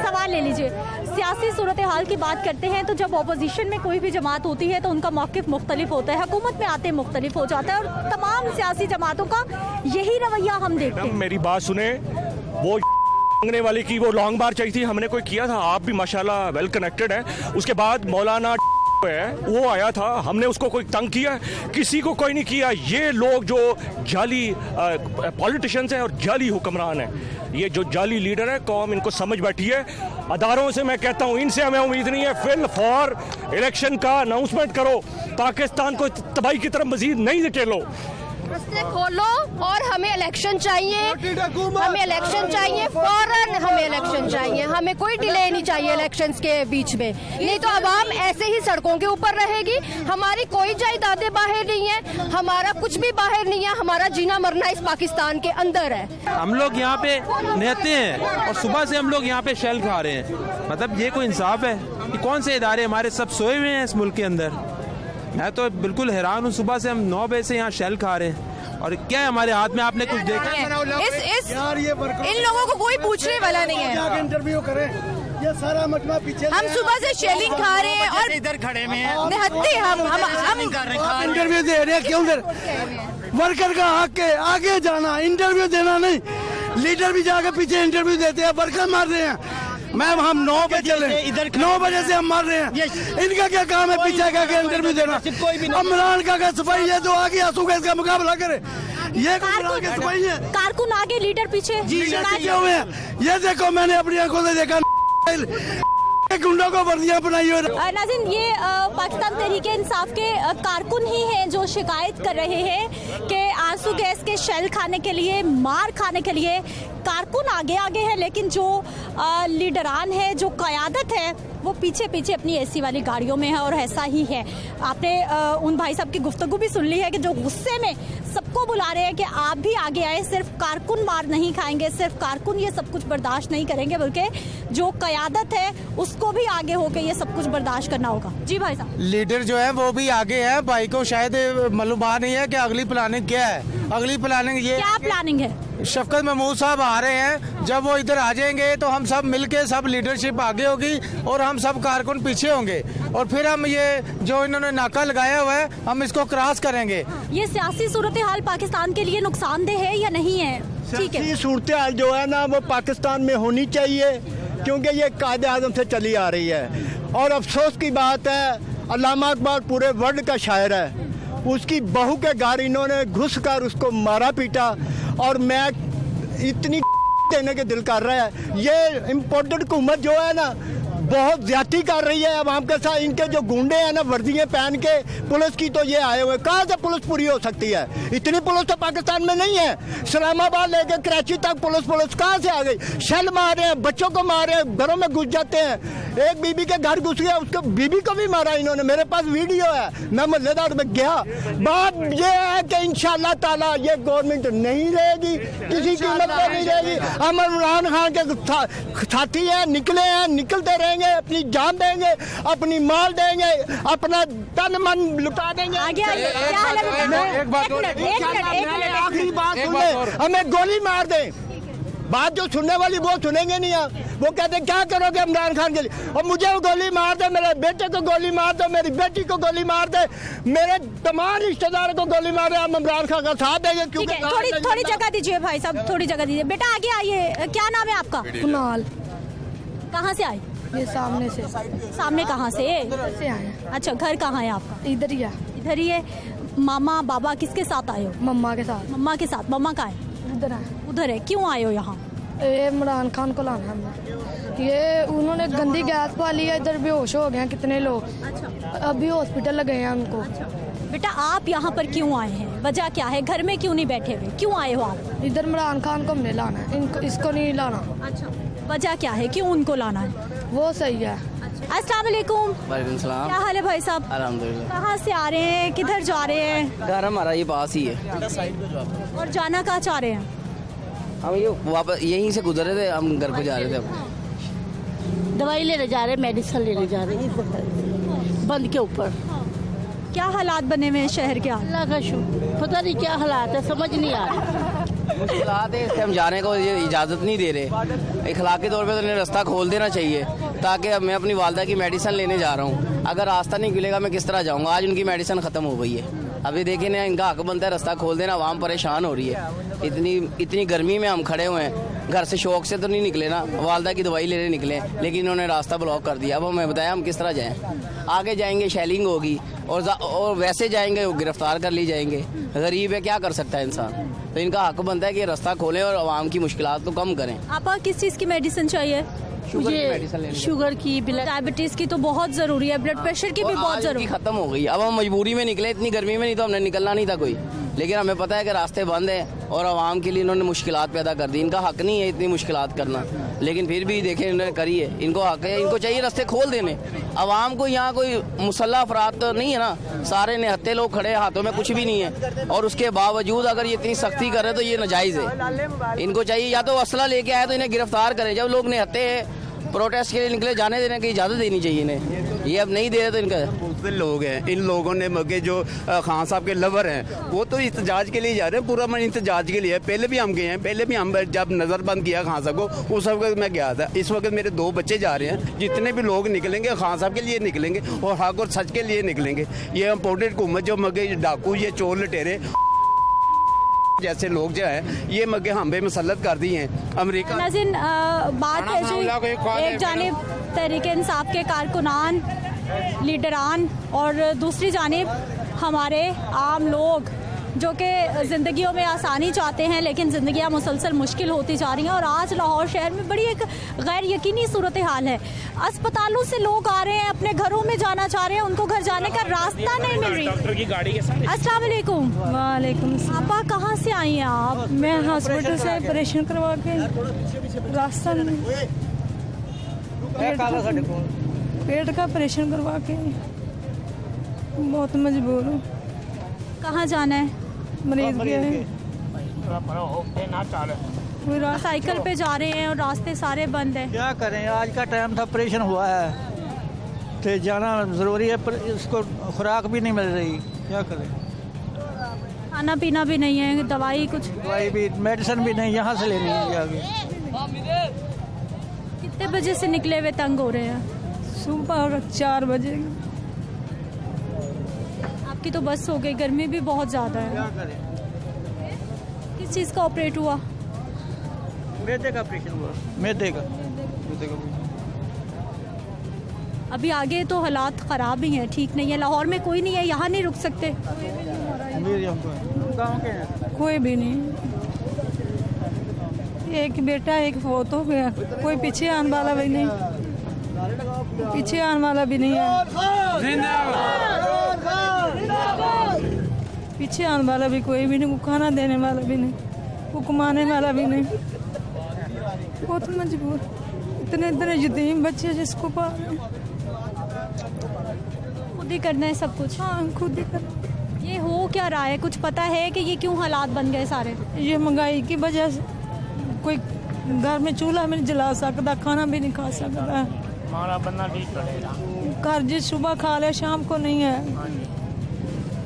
सवाल ले लीजिए, सियासी सूरत हाल की बात करते हैं तो जब ऑपोजिशन में कोई भी जमात होती है तो उनका मौक़िफ़ मुख्तलिफ होता है, हुकूमत में आते मुख्तलिफ हो जाता है, और तमाम सियासी जमातों का यही रवैया हम देखते हैं। मेरी बात सुने, वो मांगने वाले की वो लॉन्ग मार्च आई थी, हमने कोई किया था, आप भी माशाल्लाह वेल कनेक्टेड है। उसके बाद मौलाना है वो आया था, हमने उसको कोई तंग किया? किसी को कोई नहीं किया। ये लोग जो जाली पॉलिटिशियंस हैं और जाली हुक्मरान हैं, ये जो जाली लीडर है, कौम इनको समझ बैठी है। अदारों से मैं कहता हूँ, इनसे हमें उम्मीद नहीं है। फिल फॉर इलेक्शन का अनाउंसमेंट करो, पाकिस्तान को तबाही की तरफ मजीद नहीं धकेलो। रास्ते खोलो और हमें इलेक्शन चाहिए, हमें इलेक्शन चाहिए, फौरन हमें इलेक्शन चाहिए। हमें कोई डिले नहीं चाहिए इलेक्शंस के बीच में, नहीं तो आवाम ऐसे ही सड़कों के ऊपर रहेगी। हमारी कोई जायदादें बाहर नहीं है, हमारा कुछ भी बाहर नहीं है, हमारा जीना मरना इस पाकिस्तान के अंदर है। हम लोग यहाँ पे रहते हैं और सुबह से हम लोग यहाँ पे शेल खा रहे हैं। मतलब ये कोई इंसाफ है? कि कौन से इदारे हमारे सब सोए हुए हैं इस मुल्क के अंदर? मैं तो बिल्कुल हैरान हूँ। सुबह से हम 9 बजे से यहाँ शेल खा रहे हैं और क्या है हमारे हाथ में? आपने कुछ देखा? इन लोगों को कोई पूछने वाला नहीं है। इंटरव्यू करें, ये सारा मजमा पीछे। हम सुबह से शेलिंग खा रहे हैं और इधर खड़े में हम इंटरव्यू दे रहे हैं। क्यों दे? वर्कर का हक है आगे जाना, इंटरव्यू देना नहीं। लीडर भी जाके पीछे इंटरव्यू देते हैं, वर्कर मार रहे हैं। मैम, हम 9 बजे चले, 9 बजे से हम मार रहे हैं। इनका क्या काम है पीछे का इंटरव्यू देना? इमरान का सिपाही है जो आगे आंसू का इसका मुकाबला करे। ये सिपाही है, कारकुन आगे, लीडर पीछे। हुए हैं, ये देखो, मैंने अपनी आंखों से देखा गुंडों को वर्दियां बनाई हो। नाज़रीन, ये पाकिस्तान तहरीके इंसाफ के कारकुन ही हैं जो शिकायत कर रहे हैं कि आंसू गैस के शेल खाने के लिए, मार खाने के लिए कारकुन आगे हैं, लेकिन जो लीडरान है, जो क़यादत है, वो पीछे पीछे अपनी एसी वाली गाड़ियों में है। और ऐसा ही है, आपने उन भाई साहब की गुफ्तगू भी सुन ली है कि जो गुस्से में सबको बुला रहे हैं कि आप भी आगे आए, सिर्फ कारकुन मार नहीं खाएंगे, सिर्फ कारकुन ये सब कुछ बर्दाश्त नहीं करेंगे, बल्कि जो क़यादत है उसको भी आगे होकर ये सब कुछ बर्दाश्त करना होगा। जी भाई साहब, लीडर जो है वो भी आगे है। भाई को शायद मालूम नहीं है कि अगली प्लानिंग क्या है। अगली प्लानिंग ये क्या प्लानिंग है? शफकत महमूद साहब आ रहे हैं, जब वो इधर आ जाएंगे तो हम सब मिलके सब लीडरशिप आगे होगी और हम सब कारकुन पीछे होंगे, और फिर हम ये जो इन्होंने नाका लगाया हुआ है हम इसको क्रॉस करेंगे। ये सियासी सूरत हाल पाकिस्तान के लिए नुकसानदेह है या नहीं है? ठीक है, सूरत हाल जो है ना वो पाकिस्तान में होनी चाहिए, क्योंकि ये कायदे आज़म से चली आ रही है। और अफसोस की बात है, अल्लामा इकबाल पूरे वर्ल्ड का शायर है, उसकी बहू के घर इन्होंने घुस कर उसको मारा पीटा, और मैं इतनी देने के दिल कर रहा है। ये इम्पोर्टेड हुकूमत जो है ना बहुत ज्यादती कर रही है अवाम के साथ। इनके जो गुंडे हैं ना वर्दियाँ पहन के, पुलिस की तो ये आए हुए, कहाँ से पुलिस पूरी हो सकती है? इतनी पुलिस तो पाकिस्तान में नहीं है। इस्लामाबाद लेके कराची तक पुलिस कहाँ से आ गई? शेल मार रहे हैं, बच्चों को मार रहे हैं, घरों में घुस जाते हैं। एक बीबी के घर घुस गया, उसको बीबी को भी मारा इन्होंने। मेरे पास वीडियो है, मैं मजेदार में गया। बात ये है कि इंशाअल्लाह ताला ये गवर्नमेंट नहीं रहेगी, किसी कीमत पर नहीं रहेगी। हम इमरान खान के साथी हैं, निकले हैं, निकलते रहेंगे, अपनी जान देंगे, अपनी माल देंगे, अपना तन मन लुटा देंगे। आखिरी बात सुन ले, हमें गोली मार दें, बात जो सुनने वाली वो सुनेंगे नहीं। आप वो कहते क्या करोगे इमरान खान के लिए? और मुझे वो गोली मार दे, मेरे बेटे को गोली मार दो, मेरी बेटी को गोली मार दे, मेरे तमाम रिश्तेदारों को गोली मार दे, हम इमरान खान का साथ देंगे। क्योंकि थोड़ी जगह दीजिए भाई साहब, थोड़ी जगह दीजिए। बेटा आगे आइए, क्या नाम है आपका? कुनाल। कहाँ से आए? ये सामने से। सामने कहाँ से? से आए। अच्छा, घर कहाँ है आपका? इधर ही है। इधर ही है। मामा बाबा किसके साथ आए हो? मम्मा के साथ। मम्मा के साथ। मम्मा कहाँ है? उधर है। उधर है। क्यों आए हो यहाँ? ये इमरान खान को लाना है। ये उन्होंने गंदी गैस पाली है, इधर बेहोश हो गए हैं कितने लोग। अच्छा। अभी हॉस्पिटल लगे हैं उनको। अच्छा। बेटा आप यहाँ पर क्यों आए हैं? वजह क्या है? घर में क्यों नहीं बैठे हुए? क्यों आए हो आप? इधर इमरान खान को हमने लाना है, इनको इसको नहीं लाना। अच्छा, वजह क्या है, क्यों उनको लाना है? वो सही है। अस्सलाम वालेकुम। वालेकुम सलाम। क्या हाल है भाई साहब? अल्हम्दुलिल्लाह। कहाँ से आ रहे हैं, किधर जा रहे हैं? घर हमारा ये पास ही है और जाना कहाँ चाह रहे हैं? हम ये वापस यहीं से गुजर रहे थे, हम घर को जा रहे थे अब। दवाई लेने जा रहे हैं, मेडिसिन लेने जा रहे हैं बंद के ऊपर। क्या हालात बने हुए हैं शहर के? अल्लाह का शुक्र, पता नहीं क्या हालात है, समझ नहीं आ रहा। मुश्किलात है, इससे हम जाने को ये इजाज़त नहीं दे रहे। इखलाकी तौर पे तो इन्हें रास्ता खोल देना चाहिए, ताकि अब मैं अपनी वालदा की मेडिसिन लेने जा रहा हूँ। अगर रास्ता नहीं खुलेगा मैं किस तरह जाऊँगा? आज उनकी मेडिसिन ख़त्म हो गई है। अभी देखिए ना, इनका हक बनता है रास्ता खोल देना। आवाम परेशान हो रही है, इतनी गर्मी में हम खड़े हुए हैं। घर से शौक से तो नहीं निकले ना, वालदा की दवाई लेने निकले, लेकिन इन्होंने रास्ता ब्लॉक कर दिया। अब हमें बताया हम किस तरह जाएं? आगे जाएंगे शेलिंग होगी और वैसे जाएंगे गिरफ्तार कर ली जाएंगे। गरीब है, क्या कर सकता है इंसान? तो इनका हक बनता है कि रास्ता खोलें और आवाम की मुश्किलात तो कम करें। आपको किस चीज़ की मेडिसिन चाहिए? शुगर की, डायबिटीज की तो बहुत जरूरी है, ब्लड प्रेशर की भी बहुत जरूरी। खत्म हो गई, अब हम मजबूरी में निकले इतनी गर्मी में, नहीं तो हमने निकलना नहीं था कोई। लेकिन हमें पता है कि रास्ते बंद हैं और आवाम के लिए इन्होंने मुश्किलात पैदा कर दी। इनका हक नहीं है इतनी मुश्किलात करना, लेकिन फिर भी देखें इन्होंने करी है। इनको हक है, इनको चाहिए रास्ते खोल देने। आवाम को यहाँ कोई मुसल्ला अफराद तो नहीं है ना, सारे निहत्ते लोग खड़े, हाथों में कुछ भी नहीं है, और उसके बावजूद अगर ये इतनी सख्ती कर रहे हैं तो ये नाजायज़ है। इनको चाहिए या तो असला लेके आए तो इन्हें गिरफ्तार करें। जब लोग निहत्ते प्रोटेस्ट के लिए निकले, जाने देने की इजाज़त देनी चाहिए इन्हें। ये अब नहीं दे रहे तो इनका लोग हैं, इन लोगों ने मगे जो खान साहब के लवर हैं वो तो इhtजाज के लिए जा रहे हैं, पूरा मन इhtजाज के लिए। पहले भी हम गए हैं, पहले भी हम जब नज़रबंद किया खान साहब को उस वक्त मैं गया था। इस वक्त मेरे 2 बच्चे जा रहे हैं। जितने भी लोग निकलेंगे खान साहब के लिए निकलेंगे और हक और सच के लिए निकलेंगे। ये इम्पोर्टेड हुकूमत जो मगे डाकू, ये चोर लटेरे जैसे लोग जो है ये मगे हम पे मुसल्लत कर दिए हैं। अमेरिका नाज़रीन, बात है जी, एक जानिब तहरीक इंसाफ के कारकुनान, लीडरान, और दूसरी जानिब हमारे आम लोग जो कि ज़िंदगियों में आसानी चाहते हैं, लेकिन ज़िंदगियाँ मुसलसल मुश्किल होती जा रही हैं। और आज लाहौर शहर में बड़ी एक गैर यकीनी सूरत हाल है। अस्पतालों से लोग आ रहे हैं, अपने घरों में जाना चाह रहे हैं, उनको घर जाने का रास्ता नहीं मिल रही। डॉक्टर की गाड़ी के साथ। अस्सलाम वालेकुम। वालेकुम। आपा कहाँ से आई हैं आप? मैं हॉस्पिटल से ऑपरेशन करवा के रास्ता नहीं, पेट का ऑपरेशन करवा के बहुत मजबूर हूँ। कहाँ जाना है? मरीज के साइकिल पे जा रहे हैं और रास्ते सारे बंद हैं। क्या करें, आज का टाइम था, ऑपरेशन हुआ है तो जाना ज़रूरी है, पर इसको खुराक भी नहीं मिल रही। क्या करें, खाना पीना भी नहीं है, दवाई भी, मेडिसिन भी नहीं, यहाँ से लेनी है जाके। कितने बजे से निकले हुए तंग हो रहे हैं? सुबह 4 बजे। आपकी तो बस हो गई, गर्मी भी बहुत ज़्यादा है। क्या करें? किस चीज़ का ऑपरेट हुआ? मैदे का ऑपरेशन हुआ, मैदे का। अभी आगे तो हालात ख़राब ही हैं, ठीक नहीं है। लाहौर में कोई नहीं है, यहाँ नहीं रुक सकते? गाँव के हैं, कोई भी नहीं। एक बेटा, एक फोत हो गया, कोई पीछे आने वाला भी नहीं, पीछे आने वाला भी नहीं है, पीछे आने वाला भी कोई भी नहीं, वो खाना देने वाला भी नहीं, वो कमाने वाला भी नहीं। बहुत मजबूर, इतने इतने यतीम बच्चे जिसको पाल खुद ही करना है सब कुछ। हाँ, खुद ही करना। ये हो क्या रहा है, कुछ पता है कि ये क्यों हालात बन गए सारे? ये महंगाई की वजह से कोई घर में चूल्हा भी नहीं जला सकता, खाना भी नहीं खा सकता। हमारा बनना ठीक पड़ेगा। कर्ज सुबह खा ले, शाम को नहीं है,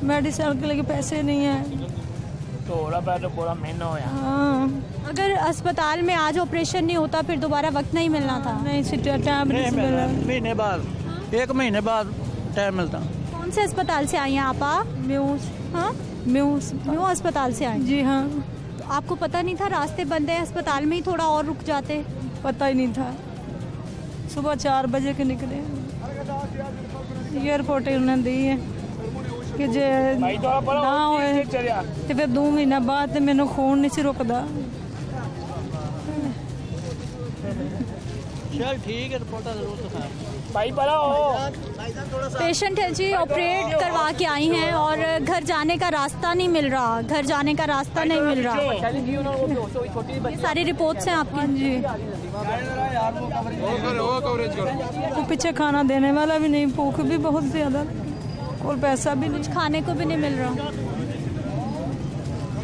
मेडिसिन के लिए पैसे नहीं है, थोड़ा पैसा पूरा महीना हो। हाँ। अगर अस्पताल में आज ऑपरेशन नहीं होता फिर दोबारा वक्त नहीं मिलना था? नहीं, टाइम नहीं मिला। महीने बाद, 1 महीने बाद टाइम मिलता। कौन से अस्पताल से आई हैं आप? म्यूस। हाँ, म्यू अस्पताल से आई? जी हाँ। तो आपको पता नहीं था रास्ते बंद है, अस्पताल में ही थोड़ा और रुक जाते? पता ही नहीं था, सुबह 4 बजे के निकले। एयरपोर्ट उन्होंने दी है कि जे ना होए तो फिर 2 महीना बाद मैंने खून नहीं सी रुकदा। चल ठीक है, रिपोर्ट जरूर दिखा। भाई पड़ा हो। पेशेंट है जी, ऑपरेट करवा के आई हैं और घर जाने का रास्ता नहीं मिल रहा, घर जाने का रास्ता नहीं मिल रहा। ये सारी रिपोर्ट्स हैं आपकी जी। तो पीछे खाना देने वाला भी नहीं, भूख भी बहुत ज्यादा और पैसा भी कुछ खाने को भी नहीं मिल रहा।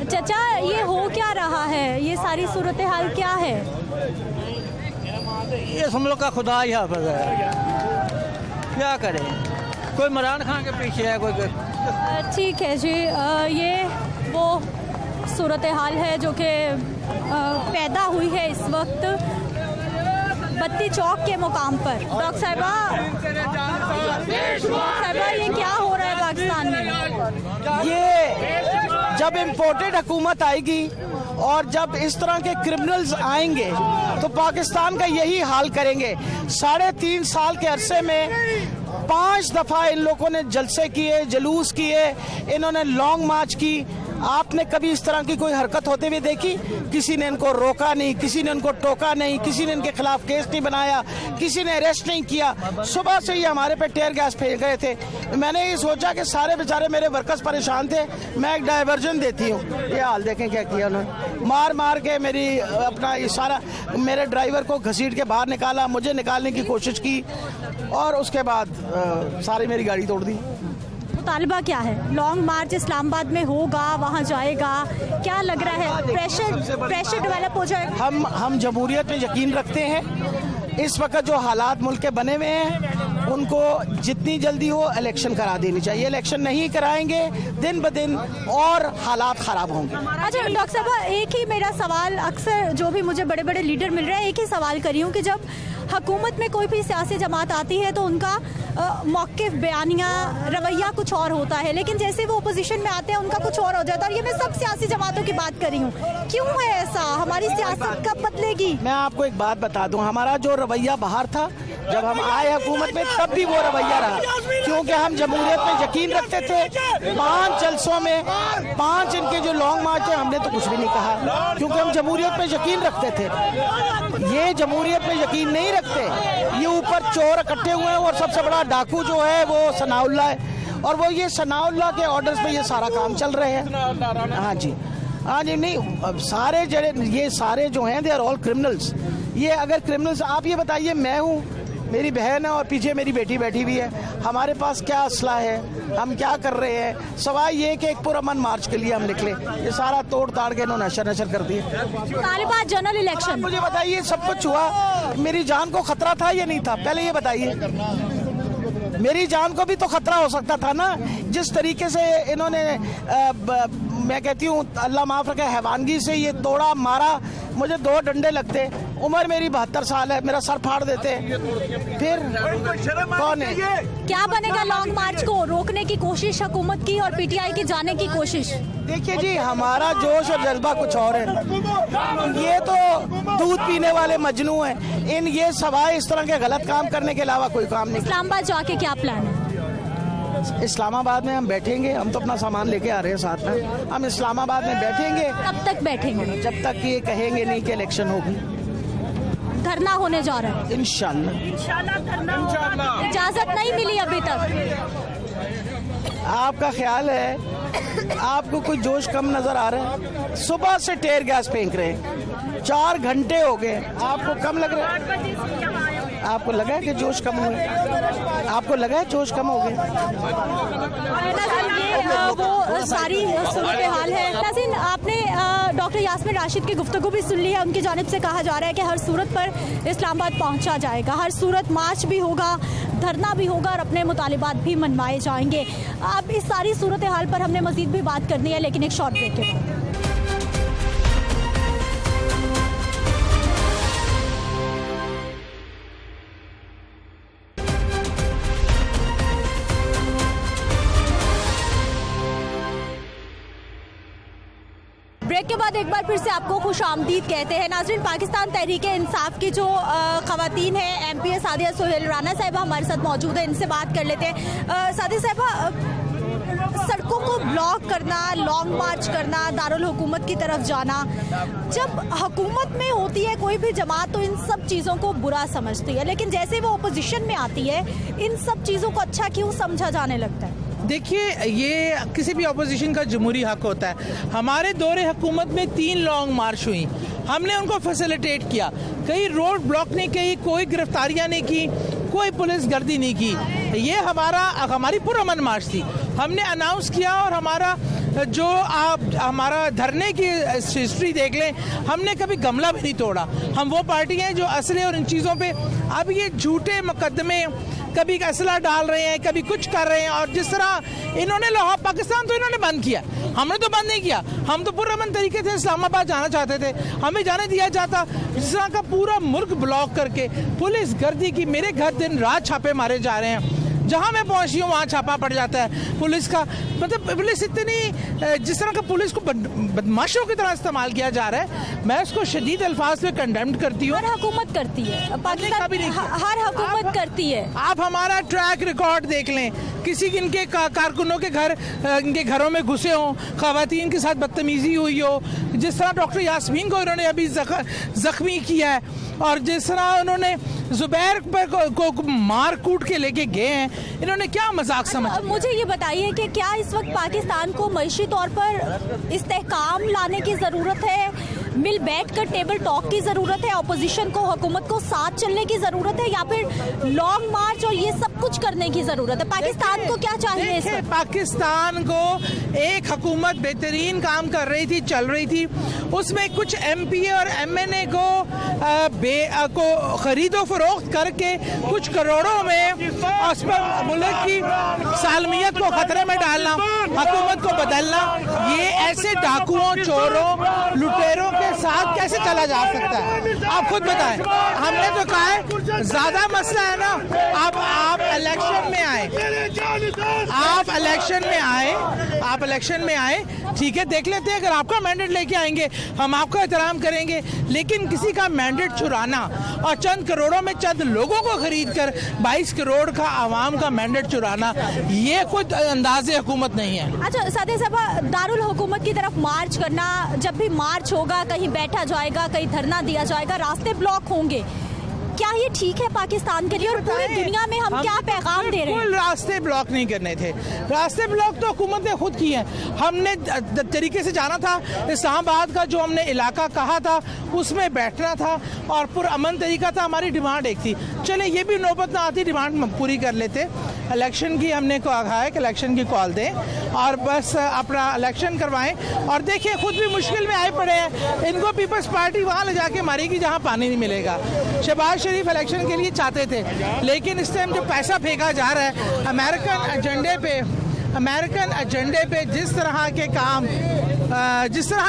चाचा ये हो क्या रहा है, ये सारी सूरत हाल क्या है? ये हम लोग का खुदा ही हाफिज है, क्या करें, कोई इमरान खान के पीछे है कोई। ठीक है जी, ये वो सूरत हाल है जो कि पैदा हुई है इस वक्त बत्ती चौक के मुकाम पर। डॉक्टर साहिबा, ये क्या हो रहा है पाकिस्तान में? ये जब इम्पोर्टेड हुकूमत आएगी और जब इस तरह के क्रिमिनल्स आएंगे तो पाकिस्तान का यही हाल करेंगे। 3.5 साल के अरसे में 5 दफा इन लोगों ने जलसे किए, जुलूस किए, इन्होंने लॉन्ग मार्च की। आपने कभी इस तरह की कोई हरकत होते हुए देखी? किसी ने इनको रोका नहीं, किसी ने इनको टोका नहीं, किसी ने इनके खिलाफ केस नहीं बनाया, किसी ने अरेस्ट नहीं किया। सुबह से ही हमारे पे टेयर गैस फेंक रहे थे। मैंने ये सोचा कि सारे बेचारे मेरे वर्कर्स परेशान थे, मैं एक डाइवर्जन देती हूँ। ये हाल देखें क्या किया उन्होंने, मार मार के मेरी अपना ये सारा मेरे ड्राइवर को घसीट के बाहर निकाला, मुझे निकालने की कोशिश की और उसके बाद सारी मेरी गाड़ी तोड़ दी। मुतालबा क्या है? लॉन्ग मार्च इस्लामाबाद में होगा, वहाँ जाएगा, क्या लग रहा है? प्रेशर डेवलप हो जाएगा? हम जमहूरियत में यकीन रखते हैं। इस वक्त जो हालात मुल्क के बने हुए हैं उनको जितनी जल्दी हो इलेक्शन करा देनी चाहिए। इलेक्शन नहीं कराएंगे दिन ब दिन और हालात ख़राब होंगे। अच्छा डॉक्टर साहब, एक ही मेरा सवाल, अक्सर जो भी मुझे बड़े बड़े लीडर मिल रहे हैं, एक ही सवाल करी हूँ कि जब हुकूमत में कोई भी सियासी जमात आती है तो उनका मौक़िफ़, बयानिया, रवैया कुछ और होता है, लेकिन जैसे वो अपोजिशन में आते हैं उनका कुछ और हो जाता है। और ये मैं सब सियासी जमातों की बात कर रही हूँ, क्यों है ऐसा? हमारी सियासत कब बदलेगी? मैं आपको एक बात बता दूं, हमारा जो रवैया बाहर था जब हम आए हुकूमत में तब भी वो रवैया रहा, क्योंकि हम जमहूरियत में यकीन रखते थे। 5 जलसों में 5 इनके जो लॉन्ग मार्च थे हमने तो कुछ भी नहीं कहा, क्योंकि हम जमहूरियत में यकीन रखते थे। ये जमहूरियत में यकीन नहीं रखते, ये ऊपर चोर इकट्ठे हुए हैं और सबसे बड़ा डाकू जो है वो सनाउल्ला है और वो ये सनाउल्ला के ऑर्डर्स पे ये सारा काम चल रहे हैं। हाँ जी, हाँ जी, नहीं सारे ये सारे जो हैं दे आर ऑल क्रिमिनल्स। ये अगर क्रिमिनल्स, आप ये बताइए, मैं हूँ, मेरी बहन है और पीछे मेरी बेटी बैठी हुई है, हमारे पास क्या असला है, हम क्या कर रहे हैं? सवाल ये कि एक पुरअमन मार्च के लिए हम निकले, ये सारा तोड़ ताड़ के इन्होंने नशर कर दिए। तालिबान जनरल इलेक्शन, मुझे बताइए सब कुछ हुआ, मेरी जान को खतरा था या नहीं था? पहले ये बताइए, मेरी जान को भी तो खतरा हो सकता था ना। जिस तरीके से इन्होंने मैं कहती हूँ अल्लाह माफ रखे, हैवानगी से ये तोड़ा मारा, मुझे 2 डंडे लगते, उम्र मेरी 72 साल है, मेरा सर फाड़ देते, फिर कौन है? क्या बनेगा? लॉन्ग मार्च को रोकने की कोशिश हुकूमत की और पीटीआई की जाने की कोशिश। देखिए जी, हमारा जोश और जज्बा कुछ और है, ये तो दूध पीने वाले मजनू हैं, इन ये सवाए इस तरह के गलत काम करने के अलावा कोई काम नहीं। इस्लामाबाद जाके क्या प्लान है? इस्लामाबाद में हम बैठेंगे, हम तो अपना सामान लेके आ रहे हैं साथ में, हम इस्लामाबाद में बैठेंगे। कब तक बैठेंगे? जब तक ये कहेंगे नहीं कि इलेक्शन होगी। धरना होने जा रहा है इंशाल्लाह। इजाजत नहीं मिली अभी तक? आपका ख्याल है आपको कोई जोश कम नजर आ रहा है? सुबह से टेयर गैस फेंक रहे हैं, 4 घंटे हो गए, आपको कम लग रहा है? आपको लगा है कि जोश कम हुआ? आपको लगा है जोश कम हो गया? वो सारी सूरत हाल है। नाज़रीन, आपने डॉक्टर यास्मीन राशिद की गुफ्तगू भी सुन ली है। उनकी जानिब से कहा जा रहा है कि हर सूरत पर इस्लामाबाद पहुंचा जाएगा, हर सूरत मार्च भी होगा, धरना भी होगा और अपने मुतालिबात भी मनवाए जाएंगे। अब इस सारी सूरत हाल पर हमने मजीद भी बात करनी है, लेकिन एक शॉर्ट ब्रेक के बाद। ब्रेक के बाद एक बार फिर से आपको खुश आमदीद कहते हैं। नाज़रीन, पाकिस्तान तहरीक इंसाफ की जो ख़वातीन हैं, MP सादिया सुहेल राना साहिबा हमारे साथ मौजूद है, इनसे बात कर लेते हैं। सादिया साहिबा, सड़कों को ब्लॉक करना, लॉन्ग मार्च करना, दारुल हुकूमत की तरफ जाना, जब हुकूमत में होती है कोई भी जमात तो इन सब चीज़ों को बुरा समझती है, लेकिन जैसे वो अपोजिशन में आती है इन सब चीज़ों को अच्छा क्यों समझा जाने लगता है? देखिए, ये किसी भी अपोजिशन का जमहूरी हक होता है। हमारे दौरे हुकूमत में 3 लॉन्ग मार्च हुई, हमने उनको फैसिलिटेट किया, कहीं रोड ब्लॉक नहीं की, कोई गिरफ्तारियां नहीं की, कोई पुलिस गर्दी नहीं की। ये हमारी पुरअमन मार्च थी। हमने अनाउंस किया और हमारा जो आप हमारा धरने की हिस्ट्री देख लें, हमने कभी गमला भी नहीं तोड़ा। हम वो पार्टी हैं जो असले और इन चीज़ों पे अब ये झूठे मुकदमे, कभी असला डाल रहे हैं, कभी कुछ कर रहे हैं। और जिस तरह इन्होंने लाहौर पाकिस्तान तो इन्होंने बंद किया, हमने तो बंद नहीं किया। हम तो पुरअमन तरीके से इस्लामाबाद जाना चाहते थे, हमें जाने दिया जाता। जिस तरह का पूरा मुल्क ब्लॉक करके पुलिस गर्दी की, मेरे घर दिन रात छापे मारे जा रहे हैं, जहां मैं पहुंची हूँ वहां छापा पड़ जाता है पुलिस का। मतलब पुलिस इतनी, जिस तरह का पुलिस को बदमाशों की तरह इस्तेमाल किया जा रहा है, मैं उसको शदीद अल्फाज में कंडेम्ड करती हूँ। हर हुकूमत करती है, पाकिस्तान हर हुकूमत करती है। आप हमारा ट्रैक रिकॉर्ड देख लें, किसी इनके कारकुनों के घर, इनके घरों में घुसे हों, खवातीन के साथ बदतमीजी हुई हो, जिस तरह डॉक्टर यास्मीन को इन्होंने अभी जख्मी किया है, और जिस तरह उन्होंने जुबैर को मार कूट के लेके गए हैं, इन्होंने क्या मजाक समझा? मुझे ये बताइए कि क्या इस वक्त पाकिस्तान को मईशी तौर पर इस्तेहकाम लाने की ज़रूरत है, मिल बैठ कर टेबल टॉक की ज़रूरत है, अपोजिशन को, हुकूमत को साथ चलने की ज़रूरत है, या फिर लॉन्ग मार्च और ये सब कुछ करने की ज़रूरत है? पाकिस्तान को क्या चाहिए इस वक्त? पाकिस्तान को एक हुकूमत बेहतरीन काम कर रही थी, चल रही थी, उसमें कुछ MP और MNA को खरीदो फरोख्त करके कुछ करोड़ों में मुल्क की सालमियत को खतरे में डालना, हुकूमत को बदलना, ये ऐसे डाकुओं, चोरों, लुटेरों के साथ कैसे चला जा सकता है? आप खुद बताएं। हमने तो कहा है ज्यादा मसला है ना, आप इलेक्शन में आए, आप इलेक्शन में आए, ठीक है, देख लेते हैं। अगर आपका मैंडेट लेके आएंगे हम आपका एहतराम करेंगे, लेकिन किसी का मैंडेट चुराना और चंद करोड़ों में चंद लोगों को खरीद कर 22 करोड़ का आवाम का मैंडेट चुराना, ये खुद अंदाजे हुकूमत नहीं है। अच्छा सादे साहब, दारुल हुकूमत की तरफ मार्च करना, जब भी मार्च होगा कहीं बैठा जाएगा, कहीं धरना दिया जाएगा, रास्ते ब्लॉक होंगे, क्या ये ठीक है पाकिस्तान के लिए और पूरी दुनिया में हम क्या पैगाम दे रहे हैं? रास्ते ब्लॉक नहीं करने थे, रास्ते ब्लॉक तो हुकूमत ने खुद किए हैं। हमने तरीके से जाना था, इस्लामाबाद का जो हमने इलाका कहा था उसमें बैठना था और पुरअमन तरीका था, हमारी डिमांड एक थी। चले ये भी नौबत ना आती, डिमांड पूरी कर लेते। इलेक्शन की हमने कहा है कि इलेक्शन की कॉल दें और बस अपना इलेक्शन करवाएं। और देखिए खुद भी मुश्किल में आए पड़े हैं, इनको पीपल्स पार्टी वहाँ ले जाके मारेगी जहाँ पानी नहीं मिलेगा। शहबाज शरीफ इलेक्शन के लिए चाहते थे, लेकिन इस टाइम जो पैसा फेंका जा रहा है अमेरिकन एजेंडे पे जिस तरह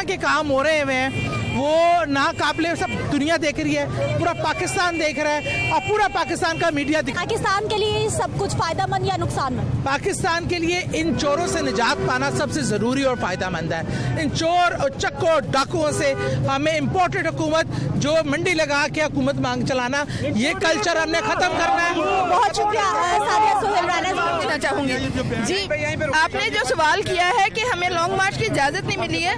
के काम हो रहे हैं वो नाकाबिले, सब दुनिया देख रही है, पूरा पाकिस्तान देख रहा है और पूरा पाकिस्तान का मीडिया पाकिस्तान के लिए सब कुछ फायदेमंद या नुकसानमंद? पाकिस्तान के लिए इन चोरों से निजात पाना सबसे जरूरी और फायदेमंद है। इन चोर और चक्कों डाकुओं से हमें इम्पोर्टेड हुकूमत, जो मंडी लगा के हुकूमत मांग चलाना, ये कल्चर हमने खत्म करना है। बहुत शुक्रिया सादिया सोहेल राना। चाहूंगी जी, आपने जो सवाल किया है कि हमें लॉन्ग मार्च की इजाजत नहीं मिली है,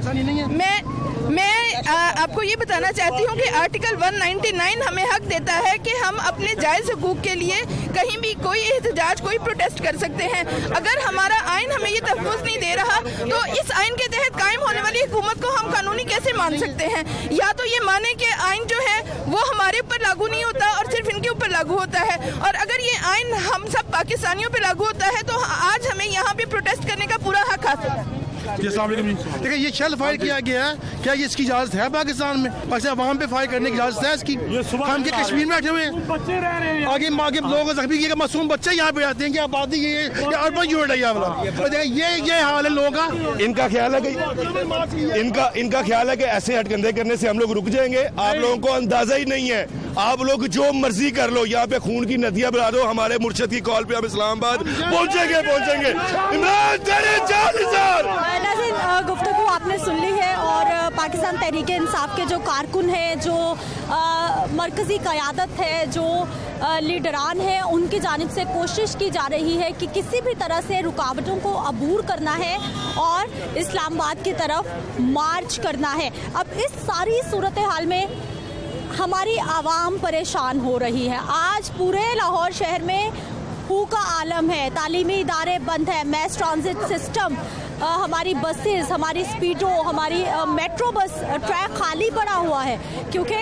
मैं आपको ये बताना चाहती हूँ कि आर्टिकल 199 हमें हक देता है कि हम अपने जायज़ हुकूक के लिए कहीं भी कोई एहतजाज, कोई प्रोटेस्ट कर सकते हैं। अगर हमारा आइन हमें ये तहफ़्फ़ुज़ नहीं दे रहा तो इस आइन के तहत कायम होने वाली हुकूमत को हम कानूनी कैसे मान सकते हैं? या तो ये माने कि आइन जो है वो हमारे ऊपर लागू नहीं होता और सिर्फ इनके ऊपर लागू होता है, और अगर ये आइन हम सब पाकिस्तानियों पर लागू होता है तो आज हमें यहाँ पे प्रोटेस्ट करने का पूरा हक हासिल है। देखिए ये शेल फायर किया गया है, क्या ये इसकी इजाजत है पाकिस्तान में? पाकिस्तान अवाम पे फायर करने की इजाजत है इसकी? हम के कश्मीर में बैठे हुए हैं, आगे लोगों को जख्मी किया, मासूम बच्चे यहाँ पे आते हैं कि आबादी ये अर्बन यूनिट है वाला, ये हाल है लोगों का। इनका ख्याल है कि इनका ख्याल है कि ऐसे हटकंडे करने से हम लोग रुक जाएंगे। आप लोगों को अंदाजा ही नहीं है, आप लोग जो मर्जी कर लो, यहाँ पे खून की नदियां बना दो, हमारे मुर्शद की कॉल पे हम इस्लामाबाद पहुंचेंगे। गुफ्तगू आपने सुन ली है और पाकिस्तान तहरीक इंसाफ के जो कारकुन हैं, जो मरकज़ी क़यादत है, जो लीडरान हैं, उनकी जानिब से कोशिश की जा रही है कि किसी भी तरह से रुकावटों को अबूर करना है और इस्लामाबाद की तरफ मार्च करना है। अब इस सारी सूरत हाल में हमारी आवाम परेशान हो रही है। आज पूरे लाहौर शहर में हू का आलम है, तालीमी इदारे बंद है, मैस ट्रांजिट सिस्टम, हमारी बसेस, हमारी स्पीडो, हमारी मेट्रो बस ट्रैक खाली पड़ा हुआ है क्योंकि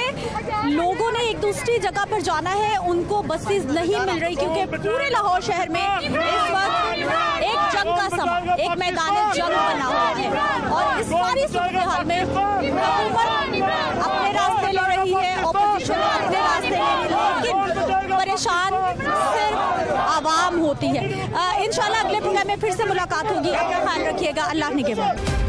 लोगों ने एक दूसरी जगह पर जाना है, उनको बसेस नहीं मिल रही क्योंकि पूरे लाहौर शहर में इस वक्त एक जंग का समा, एक मैदान जंग बना हुआ है। और इस सारी सूरत हाल में हुकूमत अपने रास्ते ले रही है, ऑपोजिशन अपने रास्ते ले रही है, लेकिन परेशान सिर्फ आवाम होती है। इंशाल्लाह अगले प्रोग्राम में फिर से मुलाकात होगी। अपना ख्याल रखिएगा। अल्लाह निगहबान।